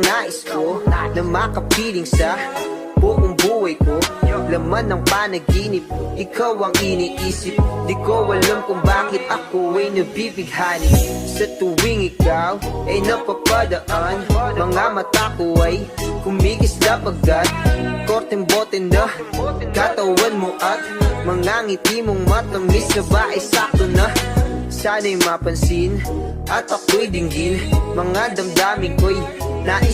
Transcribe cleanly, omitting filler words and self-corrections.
nais ko na makapiling sa buong buhay ko. Laman ng panaginip, ikaw ang iniisip. Di ko alam kung bakit ako ay nabibighani. Sa tuwing ikaw ay napapadaan, mga mata ko ay kumigisla pagkat korteng bote na katawan mo at mga ngiti mong matamis na ba ay sakto na. Sana'y mapansin at ako'y dinggin, mga damdamin ko'y nais